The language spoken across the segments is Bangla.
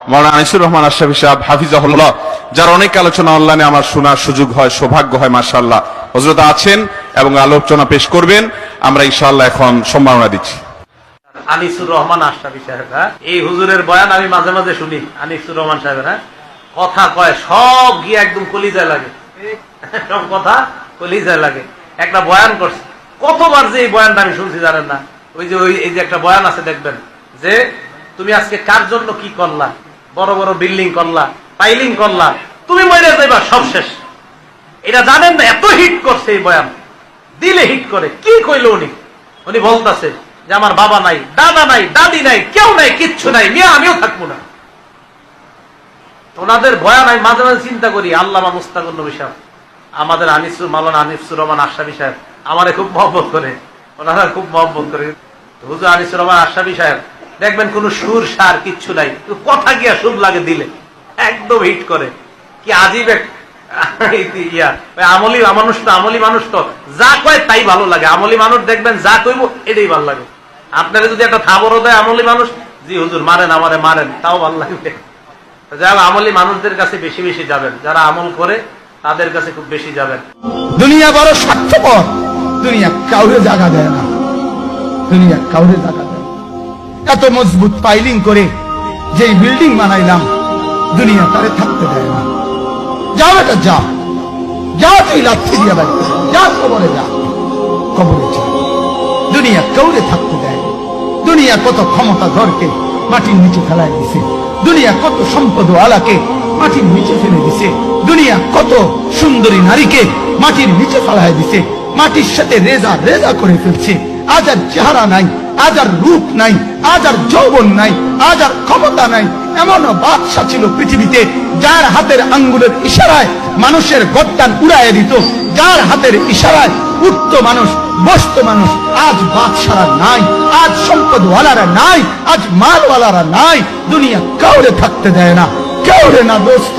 মাওলানা আনিসুর রহমান আশরাফী সাহেব হাফিজাহুল্লাহ, যার অনেক আলোচনা অনলাইনে আমার শোনার সুযোগ হয়, সৌভাগ্য হয়, মাশাআল্লাহ হযরত আছেন এবং আলোচনা পেশ করবেন। আমরা ইনশাআল্লাহ এখন সম্মাননা দিচ্ছি। আনিসুর রহমান আশরাফী সাহেব, এই হুজুরের বয়ান আমি মাঝে মাঝে শুনি। আনিসুর রহমান সাহেবের কথা কয় সব গিয়ে একদম কলিজায় লাগে, সব কথা কলিজায় লাগে। একটা বয়ান করছে, কতবার যে এই বয়ানটা আমি শুনছি জানেন না। ওই যে একটা বয়ান আছে দেখবেন যে তুমি আজকে কার জন্য কি করলা, বড় বড় বিল্ডিং করলা, পাইলিং করলা, তুমি মরে যাইবা, সব শেষ। এটা জানেন না, এত হিট করছে এই বয়ান, দিলে হিট করে। কি কইল উনি বলতেছে যে আমার বাবা নাই, দাদা নাই, দাদি নাই, কেউ নাই, কিচ্ছু নাই, মিয়া আমিও থাকবো না। ওনাদের বয়ান আমি মাঝে মাঝে চিন্তা করি, আল্লামা মুস্তাকুর নবী সাহেব, আমাদের মাওলানা আনিসুর রহমান আশরাফী সাহেব আমারে খুব মহব্বত করে, ওনারা খুব মহব্বত করে। হুজুর আনিসুর রহমান আশরাফী সাহেব দেখবেন কোন সুর সার কিচ্ছু নাই, কথা গিয়া সুর লাগে দিলে, একদম হিট করে। কি আজীব এক আমলি মানুষ তো, আমলি মানুষ তো যা কয় তাই ভালো লাগে। আমলি মানুষ দেখবেন যা কইব এটাই ভালো লাগে। আপনারা যদি একটা থাবরও দেয় আমলি মানুষ, জি হুজুর মারেন, আমারে মারেন, তাও ভালো লাগবে। যারা আমলি মানুষদের কাছে বেশি বেশি যাবেন, যারা আমল করে তাদের কাছে খুব বেশি যাবেন। দুনিয়া বড় স্বার্থপর, দুনিয়া কাউরে জায়গা দেয় না, দুনিয়া কাউরে জায়গা দেয়। এত মজবুত পাইলিং করে যে বিল্ডিং বানাইলাম, দুনিয়া তারে থাকতে দেয় না। যাও এটা যা, যা তুই লাথি দিয়া বাড়ি, যা কবরে যা, কবরে যা। দুনিয়া কাউরে থাকতে দেয়। দুনিয়া কত ক্ষমতা ধরকে মাটির নিচে ফেলাই দিছে, দুনিয়া কত সম্পদ আলাকে মাটির নিচে ফেলে দিছে, দুনিয়া কত সুন্দরী নারীকে মাটির নিচে ফেলাই দিছে, মাটির সাথে রেজা রেজা করে ফেলছে। আজ আর চেহারা নাই, আজ আর রূপ নাই, আজ আর যৌবন নাই, আজ আর ক্ষমতা নাই। এমন বাদশা ছিল পৃথিবীতে যার হাতের আঙ্গুলের ইশারায় মানুষের গর্দান উড়াইয়া দিত, যার হাতের ইশারায় উঠত মানুষ, বসত মানুষ। আজ বাদশারা নাই, আজ সম্পদওয়ালারা নাই, আজ মালওয়ালারা নাই। দুনিয়া কাউরে থাকতে দেয় না, কাউরে না দোস্ত,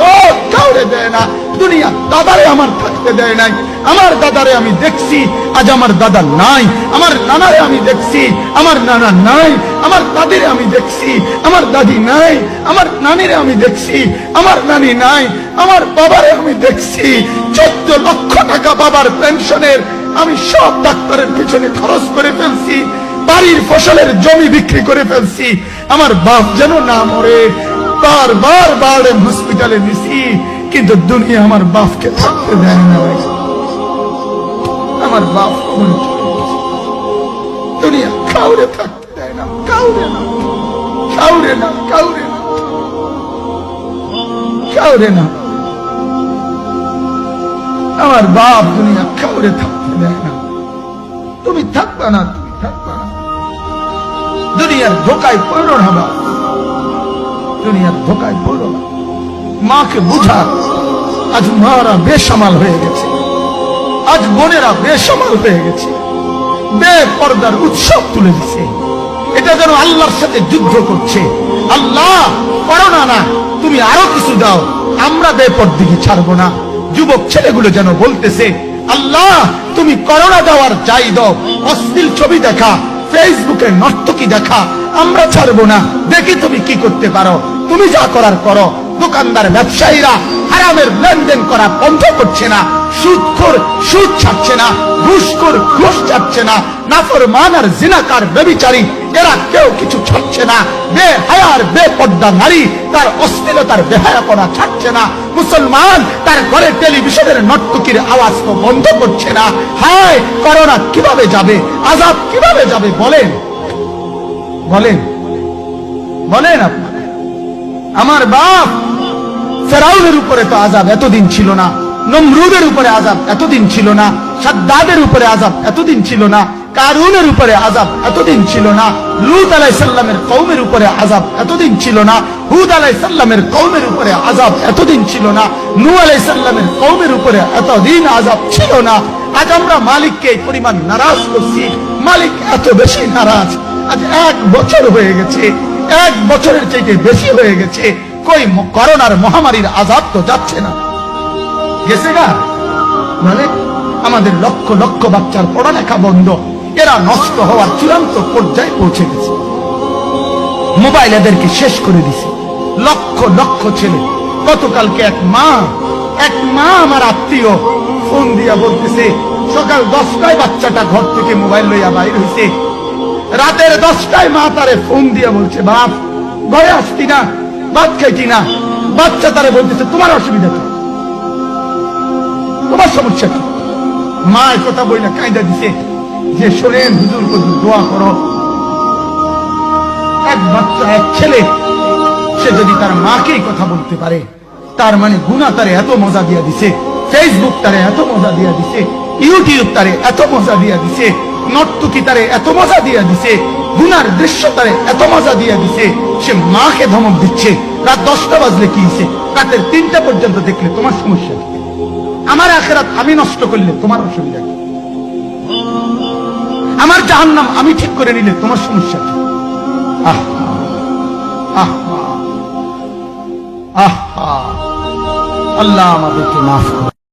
কাউরে দেয় না। দুনিয়া দাদারে আমার থাকতে দেয় নাই। আমার দাদারে আমি দেখছি, আজ আমার দাদা নাই। আমার নানারে আমি দেখছি, আমার নানা নাই। আমার দাদিরে আমি দেখছি, আমার দাদি নাই। আমার নানিরে আমি দেখছি, আমার নানি নাই। আমার বাবারে আমি দেখছি, 14 লক্ষ টাকা বাবার পেনশনের আমি সব ডাক্তারের পিছনে খরচ করে ফেলছি, বাড়ির ফসলের জমি বিক্রি করে ফেলছি। আমার বাপ যেন না মরে বারবার বারবার হসপিটালে নিছি, কিন্তু দুনিয়া আমার বাপকে থাকতে দেয় না। আমার বাপ দুনিয়া কাউরে থাকতে দেয় না, কাউরে না, কাউরে না, কাউরে না, কাউরে না। আমার বাপ দুনিয়া কাউরে থাকতে দেয় না। তুমি থাকবা না, তুমি থাকবা না। দুনিয়ার ধোকায় পড়ো না বাপ, দুনিয়ার ধোকায় পড়ো না। মাকে বুঝা, আজ মারা বেসামাল হয়ে গেছে, আজ বোনেরা বেসামাল হয়ে গেছে, বেপর্দার উৎসব তুলে দিছে। এটা যেন আল্লাহর সাথে যুদ্ধ করছে। আল্লাহ করো না, না তুমি আরো কিছু দাও, আমরা বেপর্দিকে ছাড়বো না। যুবক ছেলেগুলো যেন বলতেছে, আল্লাহ তুমি করোনা দেওয়ার চাই দাও। অশ্লীল ছবি দেখা, ফেসবুকে নর্তকী দেখা আমরা ছাড়বো না। দেখি তুমি কি করতে পারো, তুমি যা করার করো। দোকানদার ব্যবসায়ীরা হারামের লেনদেন করা বন্ধ করছে না, সুদখোর সুদ ছাড়ছে না, ঘুষখোর ঘুষ ছাড়ছে না, নাফরমান আর জিনাকার ব্যভিচারী এরা কেউ কিছু ছাড়ছে না। বেহায়ার বেপর্দা নারী তার অশ্লীলতার বেহায়াপনা ছাড়ছে না। মুসলমান তার ঘরে টেলিভিশনের নর্তকীর আওয়াজ তো বন্ধ করছে না। হায় করোনা কিভাবে যাবে, আযাব কিভাবে যাবে বলেন, বলেন, বলেন আপনারা। আমার বাপ ফেরাউনের উপরে তো আযাব এতদিন ছিল না, নমরুদের উপরে আযাব এতদিন ছিল না, সাদ্দাদের উপরে আযাব এতদিন ছিল না, কারুনের উপরে আযাব এতদিন ছিল না, লূত আলাইহিস সালামের কওমের উপরে আযাব এতদিন ছিল না, হুদ আলাইহিস সালামের কওমের উপরে আযাব এতদিন ছিল না, নূহ আলাইহিস সালামের কওমের উপরে এতদিন আযাব ছিল না। আজ আমরা মালিককে এই পরিমাণ নারাজ করছি, মালিক এত বেশি নারাজ। আজ 1 বছর হয়ে গেছে, 1 বছরের চাইতে বেশি হয়ে গেছে, কই করোনার মহামারীর আযাব তো যাচ্ছে না, গেছে না? মানে আমাদের লক্ষ লক্ষ বাচ্চার পড়ালেখা বন্ধ, এরা নষ্ট হওয়ার চূড়ান্ত পর্যায়ে পৌঁছে গেছে। মোবাইল এদেরকে শেষ করে দিছে। লক্ষ লক্ষ ছেলে। গতকালকে এক মা আমার আত্মীয় ফোন দিয়া বলতেছে, সকাল 10টায় বাচ্চাটা ঘর থেকে মোবাইল লইয়া বাইর হইছে, রাতের 10টায় মা তারে ফোন দিয়া বলছে, বাপ ঘরে আসতি না, ভাত খাইতি না। বাচ্চা তারে বলতেছে, তোমার অসুবিধা কি, তোমার সমস্যা কি? মা কথা বই না কায়দা দিছে যে শোনেন হুজুর হুজুর দোয়া করো। এক বাচ্চা, এক ছেলে, সে যদি তার মাকেই কথা বলতে পারে, তার মানে গুনাহ তারে এত মজা দিয়া দিছে, ফেসবুক তারে এত মজা দিয়া দিছে, ইউটিউব তারে এত মজা দিয়া দিছে, নর্তকী তারে এত মজা দিয়া দিছে, গুনার দৃশ্য তারে এত মজা দিয়া দিছে, সে মাকে ধমক দিচ্ছে। রাত 10টা বাজলে কি হইছে, রাতের 3টা পর্যন্ত দেখলে তোমার সমস্যা কি? আমার আখিরাত আমি নষ্ট করলে তোমার অসুবিধা কি? আমার জাহান্নাম আমি ঠিক করে নিলে তোমার সমস্যা কি? আল্লাহ আমাদেরকে মাফ করুন।